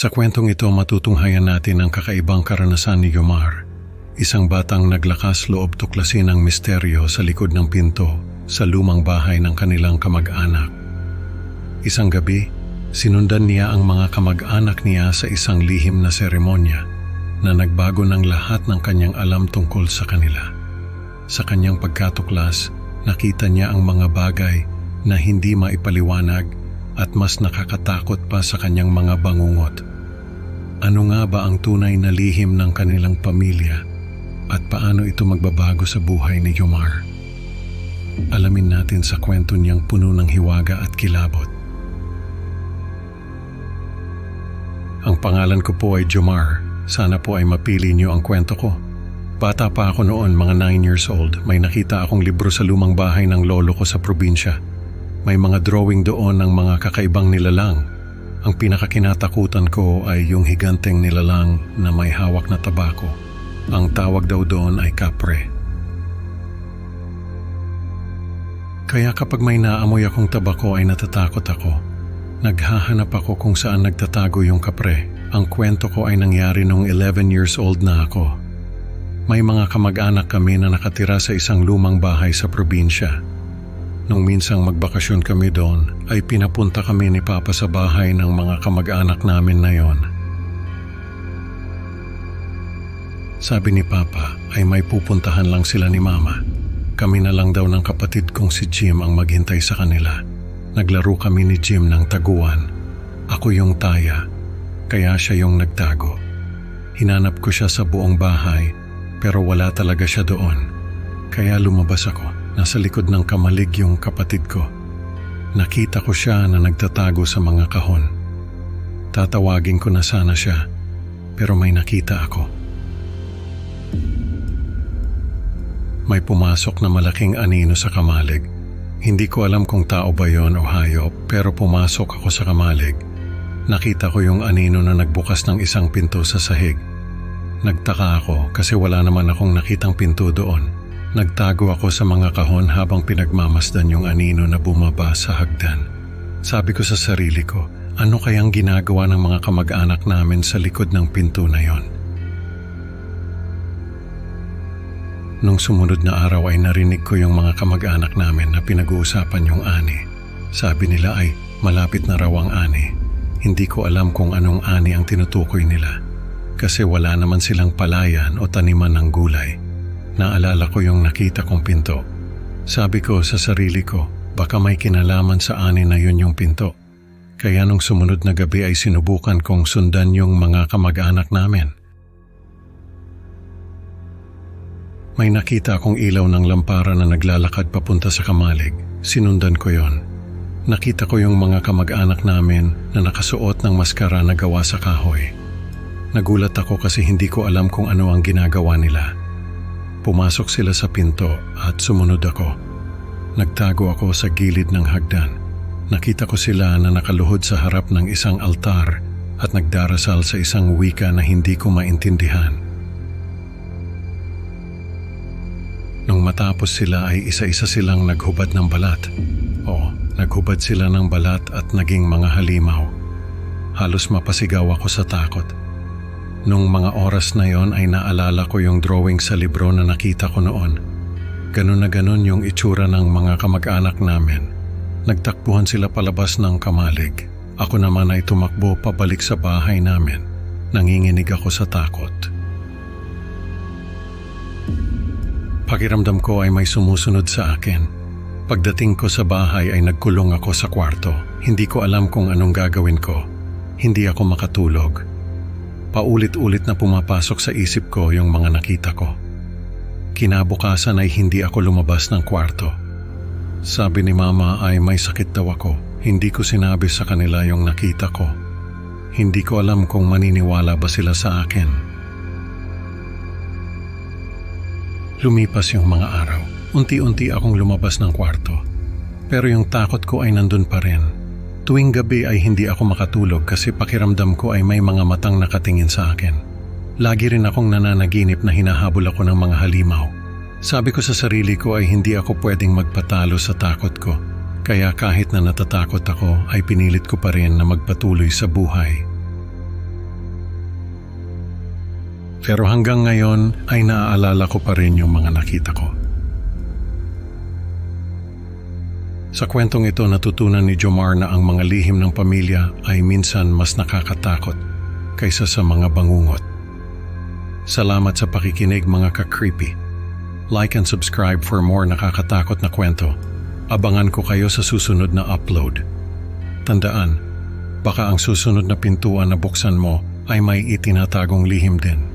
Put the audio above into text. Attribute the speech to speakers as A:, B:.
A: Sa kwentong ito matutunghayan natin ang kakaibang karanasan ni Yomar, isang batang naglakas loob tuklasin ang misteryo sa likod ng pinto sa lumang bahay ng kanilang kamag-anak. Isang gabi, sinundan niya ang mga kamag-anak niya sa isang lihim na seremonya na nagbago ng lahat ng kanyang alam tungkol sa kanila. Sa kanyang pagkatuklas, nakita niya ang mga bagay na hindi maipaliwanag at mas nakakatakot pa sa kanyang mga bangungot. Ano nga ba ang tunay na lihim ng kanilang pamilya at paano ito magbabago sa buhay ni Yomar? Alamin natin sa kwento niyang puno ng hiwaga at kilabot. Ang pangalan ko po ay Jomar. Sana po ay mapili niyo ang kwento ko. Bata pa ako noon, mga 9 years old, may nakita akong libro sa lumang bahay ng lolo ko sa probinsya. May mga drawing doon ng mga kakaibang nilalang. Ang pinakakinatakutan ko ay yung higanteng nilalang na may hawak na tabako. Ang tawag daw doon ay kapre. Kaya kapag may naamoy akong tabako ay natatakot ako. Naghahanap ako kung saan nagtatago yung kapre. Ang kwento ko ay nangyari nung 11 years old na ako. May mga kamag-anak kami na nakatira sa isang lumang bahay sa probinsya. Nung minsang magbakasyon kami doon, ay pinapunta kami ni Papa sa bahay ng mga kamag-anak namin na yon. Sabi ni Papa ay may pupuntahan lang sila ni Mama. Kami na lang daw ng kapatid kong si Jim ang maghintay sa kanila. Naglaro kami ni Jim ng taguan. Ako yung taya, kaya siya yung nagtago. Hinanap ko siya sa buong bahay, pero wala talaga siya doon. Kaya lumabas ako. Nasa likod ng kamalig yung kapatid ko. Nakita ko siya na nagtatago sa mga kahon. Tatawagin ko na sana siya, pero may nakita ako. May pumasok na malaking anino sa kamalig. Hindi ko alam kung tao ba yon o hayop, pero pumasok ako sa kamalig. Nakita ko yung anino na nagbukas ng isang pinto sa sahig. Nagtaka ako kasi wala naman akong nakitang pinto doon. Nagtago ako sa mga kahon habang pinagmamasdan yung anino na bumaba sa hagdan. Sabi ko sa sarili ko, ano kayang ginagawa ng mga kamag-anak namin sa likod ng pinto na yon? Nung sumunod na araw ay narinig ko yung mga kamag-anak namin na pinag-uusapan yung ani. Sabi nila ay malapit na raw ang ani. Hindi ko alam kung anong ani ang tinutukoy nila kasi wala naman silang palayan o taniman ng gulay. Naalala ko yung nakita kong pinto. Sabi ko sa sarili ko, baka may kinalaman sa ani na yun yung pinto. Kaya nung sumunod na gabi ay sinubukan kong sundan yung mga kamag-anak namin. May nakita akong ilaw ng lampara na naglalakad papunta sa kamalig. Sinundan ko yon. Nakita ko yung mga kamag-anak namin na nakasuot ng maskara na gawa sa kahoy. Nagulat ako kasi hindi ko alam kung ano ang ginagawa nila. Pumasok sila sa pinto at sumunod ako. Nagtago ako sa gilid ng hagdan. Nakita ko sila na nakaluhod sa harap ng isang altar at nagdarasal sa isang wika na hindi ko maintindihan. Nung matapos sila ay isa-isa silang naghubad ng balat. Naghubad sila ng balat at naging mga halimaw. Halos mapasigaw ako sa takot. Nung mga oras na yon ay naalala ko yung drawing sa libro na nakita ko noon. Ganun na ganun yung itsura ng mga kamag-anak namin. Nagtakbuhan sila palabas ng kamalig. Ako naman ay tumakbo pabalik sa bahay namin. Nanginginig ako sa takot. Pakiramdam ko ay may sumusunod sa akin. Pagdating ko sa bahay ay nagkulong ako sa kwarto. Hindi ko alam kung anong gagawin ko. Hindi ako makatulog. Paulit-ulit na pumapasok sa isip ko yung mga nakita ko. Kinabukasan ay hindi ako lumabas ng kwarto. Sabi ni Mama ay may sakit daw ako. Hindi ko sinabi sa kanila yung nakita ko. Hindi ko alam kung maniniwala ba sila sa akin. Lumipas yung mga araw. Unti-unti akong lumabas ng kwarto. Pero yung takot ko ay nandun pa rin. Tuwing gabi ay hindi ako makatulog kasi pakiramdam ko ay may mga matang nakatingin sa akin. Lagi rin akong nananaginip na hinahabol ako ng mga halimaw. Sabi ko sa sarili ko ay hindi ako pwedeng magpatalo sa takot ko. Kaya kahit na natatakot ako ay pinilit ko pa rin na magpatuloy sa buhay. Pero hanggang ngayon ay naaalala ko pa rin yung mga nakita ko. Sa kwentong ito natutunan ni Jomar na ang mga lihim ng pamilya ay minsan mas nakakatakot kaysa sa mga bangungot. Salamat sa pakikinig mga ka-creepy. Like and subscribe for more nakakatakot na kwento. Abangan ko kayo sa susunod na upload. Tandaan, baka ang susunod na pintuan na buksan mo ay may itinatagong lihim din.